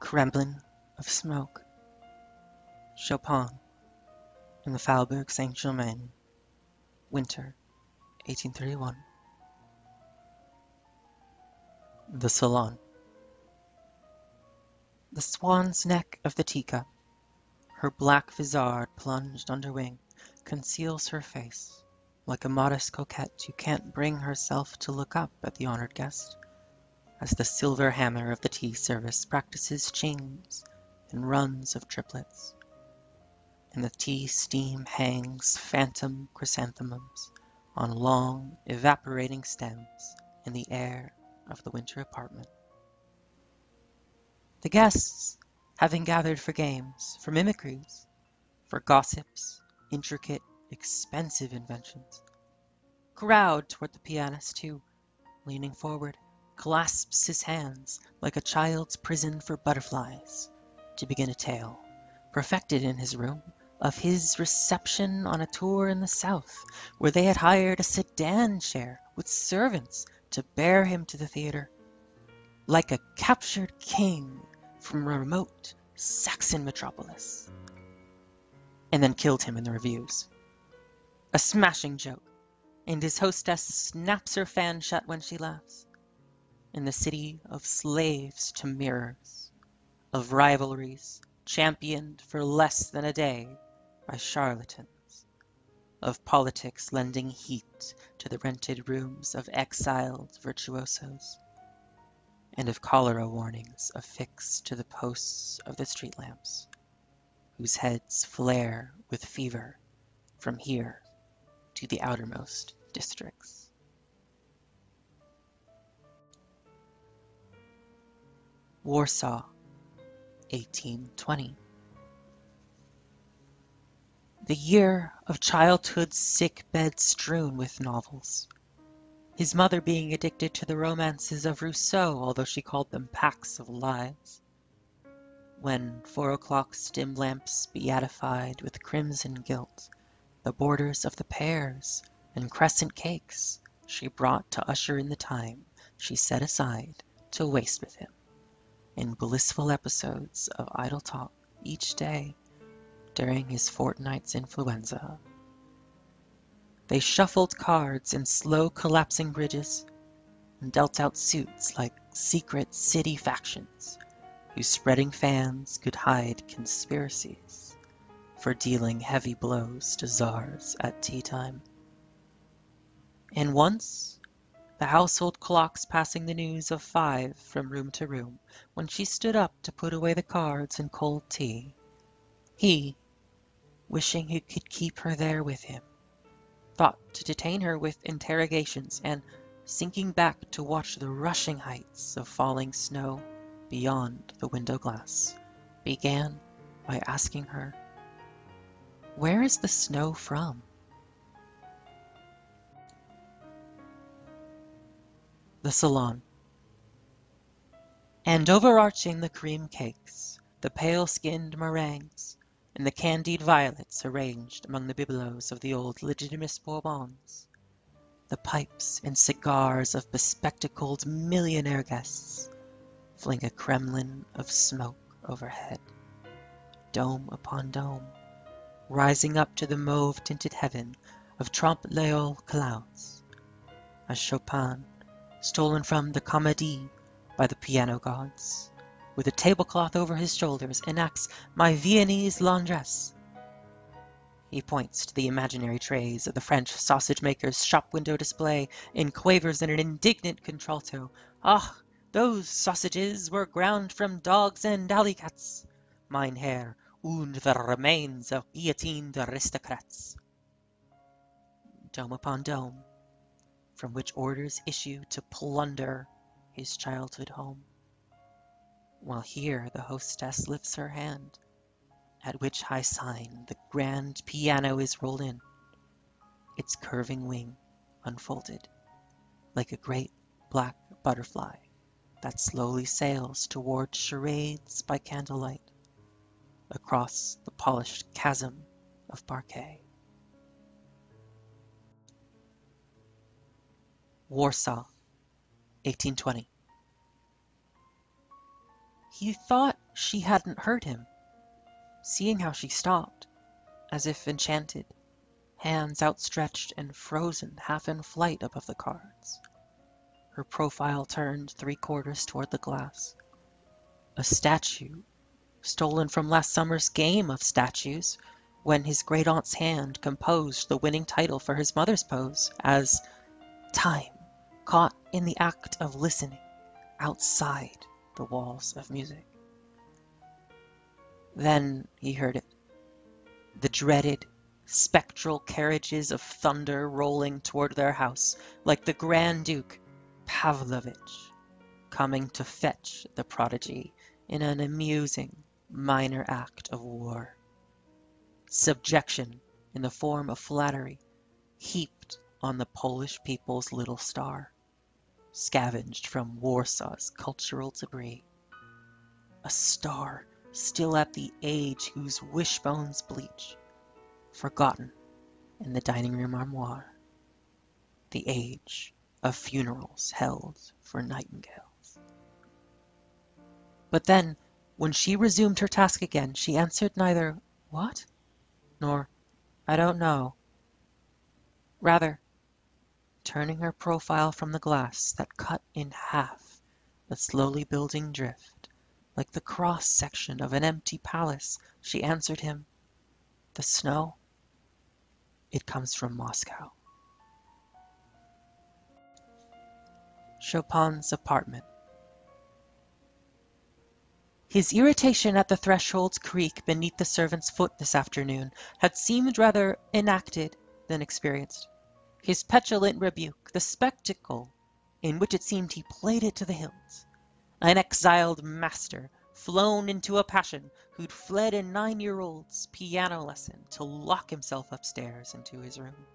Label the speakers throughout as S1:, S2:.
S1: Kremlin of Smoke, Chopin, in the Faubourg Saint-Germain, winter 1831. The Salon. The swan's neck of the teacup, her black vizard plunged under wing, conceals her face, like a modest coquette who can't bring herself to look up at the honored guest, as the silver hammer of the tea service practices chings and runs of triplets, and the tea steam hangs phantom chrysanthemums on long evaporating stems in the air of the winter apartment. The guests, having gathered for games, for mimicries, for gossips, intricate, expensive inventions, crowd toward the pianist who, leaning forward, clasps his hands like a child's prison for butterflies, to begin a tale, perfected in his room, of his reception on a tour in the South, where they had hired a sedan chair with servants to bear him to the theater, like a captured king from a remote Saxon metropolis, and then killed him in the reviews. A smashing joke, and his hostess snaps her fan shut when she laughs. In the city of slaves to mirrors, of rivalries championed for less than a day by charlatans, of politics lending heat to the rented rooms of exiled virtuosos, and of cholera warnings affixed to the posts of the street lamps, whose heads flare with fever from here to the outermost districts. Warsaw, 1820. The year of childhood's sick bed strewn with novels, his mother being addicted to the romances of Rousseau, although she called them packs of lies. When 4 o'clock's dim lamps beatified with crimson gilt the borders of the pears and crescent cakes she brought to usher in the time she set aside to waste with him in blissful episodes of idle talk each day during his fortnight's influenza. They shuffled cards in slow collapsing bridges and dealt out suits like secret city factions whose spreading fans could hide conspiracies for dealing heavy blows to czars at tea time. And once, the household clocks passing the news of 5 from room to room, when she stood up to put away the cards and cold tea, he, wishing he could keep her there with him, thought to detain her with interrogations, and, sinking back to watch the rushing heights of falling snow beyond the window glass, began by asking her, "Where is the snow from?" The Salon. And overarching the cream cakes, the pale-skinned meringues, and the candied violets arranged among the bibelots of the old Legitimus Bourbons, the pipes and cigars of bespectacled millionaire guests fling a Kremlin of smoke overhead, dome upon dome, rising up to the mauve-tinted heaven of trompe-l'oeil clouds, as Chopin, stolen from the Comédie by the piano gods, with a tablecloth over his shoulders, enacts My Viennese Laundress. He points to the imaginary trays of the French sausage-maker's shop-window display, and quavers in an indignant contralto, "Ah, those sausages were ground from dogs and alley-cats, mein Herr, und the remains of guillotined aristocrats." Dome upon dome, from which orders issue to plunder his childhood home, while here the hostess lifts her hand, at which high sign the grand piano is rolled in, its curving wing unfolded, like a great black butterfly that slowly sails toward charades by candlelight across the polished chasm of parquet. Warsaw, 1820. He thought She hadn't heard him, seeing how she stopped, as if enchanted, hands outstretched and frozen half in flight above the cards. Her profile turned 3/4 toward the glass. A statue, stolen from last summer's game of statues, when his great-aunt's hand composed the winning title for his mother's pose, as Time, caught in the act of listening outside the walls of music. Then he heard it. The dreaded, spectral carriages of thunder rolling toward their house, like the Grand Duke Pavlovich coming to fetch the prodigy in an amusing minor act of war. Subjection in the form of flattery heaped on the Polish people's little star, scavenged from Warsaw's cultural debris. A star still at the age whose wishbones bleach, forgotten in the dining room armoire. The age of funerals held for nightingales. But then, when she resumed her task again, she answered neither "What?" nor "I don't know." Rather, turning her profile from the glass that cut in half the slowly building drift, like the cross-section of an empty palace, she answered him, "The snow? It comes from Moscow." Chopin's apartment. His irritation at the threshold's creak beneath the servant's foot this afternoon had seemed rather enacted than experienced. His petulant rebuke, the spectacle in which it seemed he played it to the hilt. An exiled master, flown into a passion, who'd fled a 9-year-old's piano lesson to lock himself upstairs into his room.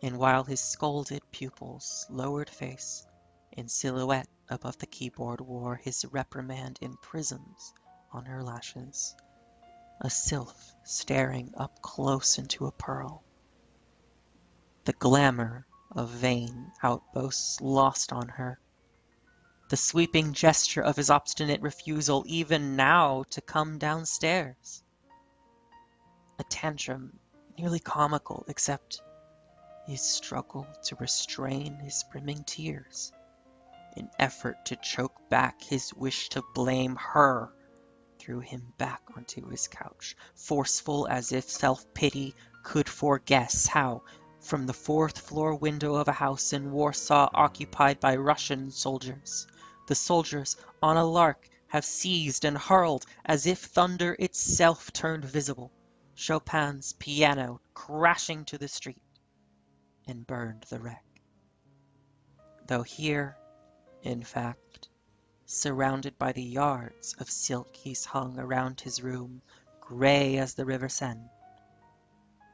S1: And while his scolded pupil's lowered face, in silhouette above the keyboard, wore his reprimand in prisms on her lashes, a sylph staring up close into a pearl, the glamour of vain outbursts lost on her, the sweeping gesture of his obstinate refusal even now to come downstairs. A tantrum nearly comical, except his struggle to restrain his brimming tears, an effort to choke back his wish to blame her, threw him back onto his couch, forceful as if self-pity could foreguess how, from the 4th-floor window of a house in Warsaw occupied by Russian soldiers, the soldiers on a lark have seized and hurled, as if thunder itself turned visible, Chopin's piano crashing to the street, and burned the wreck. Though here, in fact, surrounded by the yards of silk he's hung around his room, grey as the river Seine,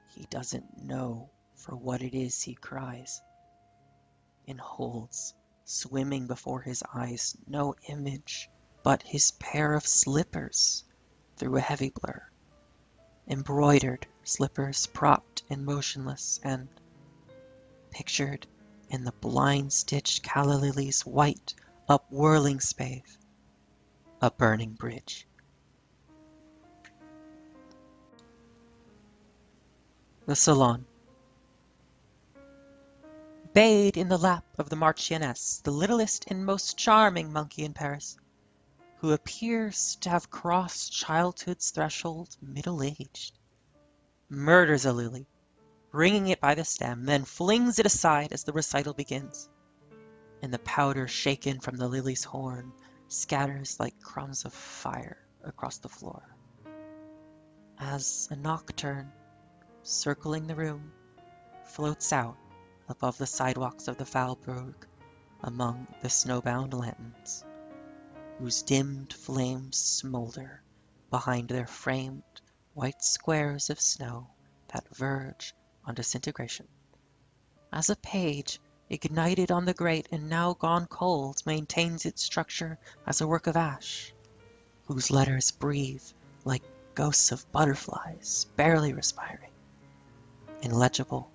S1: he doesn't know for what it is he cries, and holds, swimming before his eyes, no image but his pair of slippers through a heavy blur, embroidered slippers propped and motionless, and pictured in the blind-stitched calla lily's white, upwhirling spathe, a burning bridge. The salon. Bayed in the lap of the Marchioness, the littlest and most charming monkey in Paris, who appears to have crossed childhood's threshold middle-aged, murders a lily, wringing it by the stem, then flings it aside as the recital begins, and the powder shaken from the lily's horn scatters like crumbs of fire across the floor. As a nocturne, circling the room, floats out above the sidewalks of the Faubourg among the snowbound lanterns, whose dimmed flames smolder behind their framed white squares of snow that verge on disintegration. As a page, ignited on the grate and now gone cold, maintains its structure as a work of ash, whose letters breathe like ghosts of butterflies, barely respiring, illegible,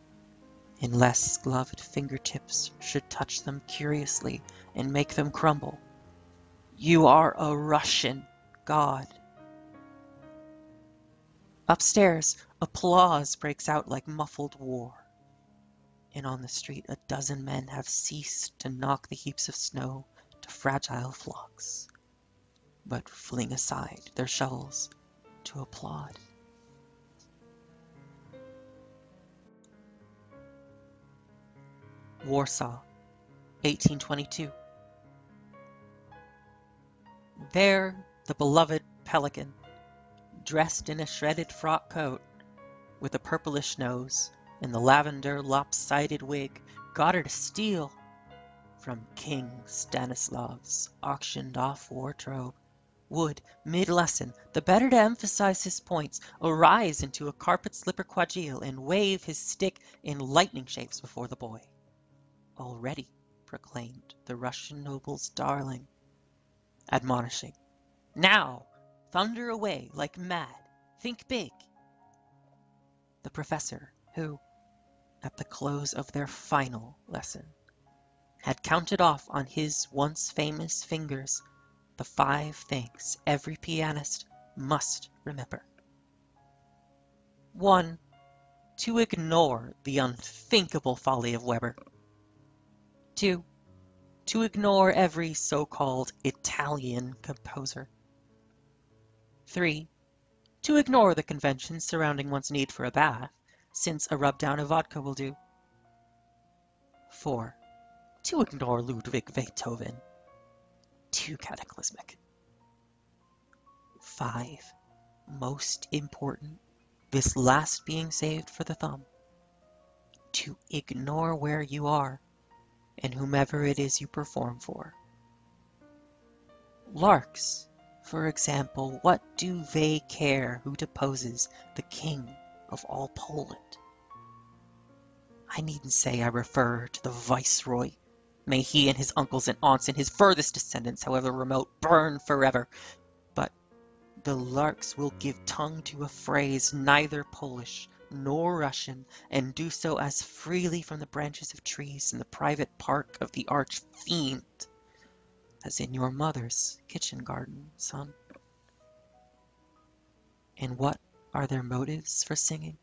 S1: unless gloved fingertips should touch them curiously and make them crumble, You are a Russian god. Upstairs, applause breaks out like muffled war. And on the street, a dozen men have ceased to knock the heaps of snow to fragile flocks, but fling aside their shovels to applaud. Warsaw, 1822. There, the beloved pelican, dressed in a shredded frock coat, with a purplish nose and the lavender lopsided wig, got her to steal from King Stanislav's auctioned-off wardrobe, would, mid-lesson, the better to emphasize his points, arise into a carpet-slipper quadrille and wave his stick in lightning shapes before the boy. Already, proclaimed the Russian noble's darling, admonishing, "Now, thunder away like mad, think big." The professor, who, at the close of their final lesson, had counted off on his once famous fingers the 5 things every pianist must remember. 1. To ignore the unthinkable folly of Weber. 2. To ignore every so-called Italian composer. 3. To ignore the conventions surrounding one's need for a bath, since a rub-down of vodka will do. 4. To ignore Ludwig Beethoven. Too cataclysmic. 5. Most important, this last being saved for the thumb. To ignore where you are and whomever it is you perform for. Larks, for example, what do they care who deposes the king of all Poland? I needn't say I refer to the viceroy. May he and his uncles and aunts and his furthest descendants, however remote, burn forever. But the larks will give tongue to a phrase neither Polish nor Russian, and do so as freely from the branches of trees in the private park of the arch-fiend as in your mother's kitchen garden, son. And what are their motives for singing?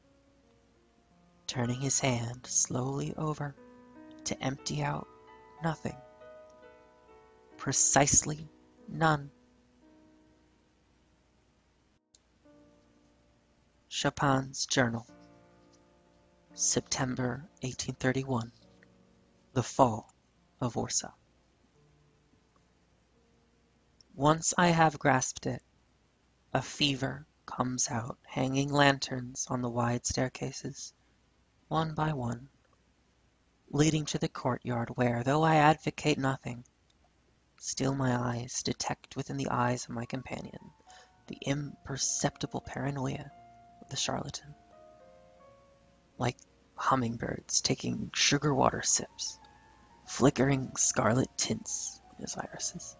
S1: Turning his hand slowly over to empty out nothing. Precisely none. Chopin's Journal, September 1831. The Fall of Warsaw. Once I have grasped it, a fever comes out, hanging lanterns on the wide staircases, one by one, leading to the courtyard where, though I advocate nothing, still my eyes detect within the eyes of my companion the imperceptible paranoia of the charlatan, like hummingbirds taking sugar water sips, flickering scarlet tints in his irises.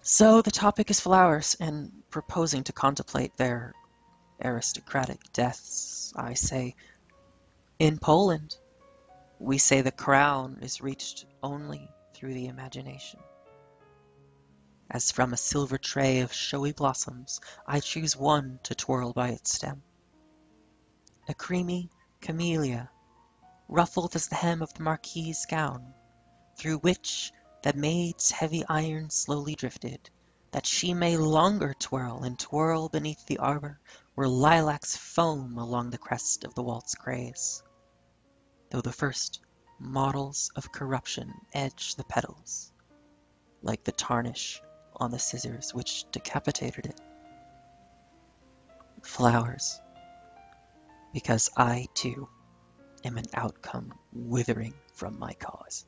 S1: So the topic is flowers, and proposing to contemplate their aristocratic deaths, I say, in Poland, we say the crown is reached only through the imagination. As from a silver tray of showy blossoms, I choose one to twirl by its stem. A creamy camellia, ruffled as the hem of the marquis's gown, through which that maid's heavy iron slowly drifted, that she may longer twirl and twirl beneath the arbor where lilacs foam along the crest of the waltz craze, though the first models of corruption edge the petals, like the tarnish on the scissors which decapitated it. Flowers, because I too am an outcome withering from my cause.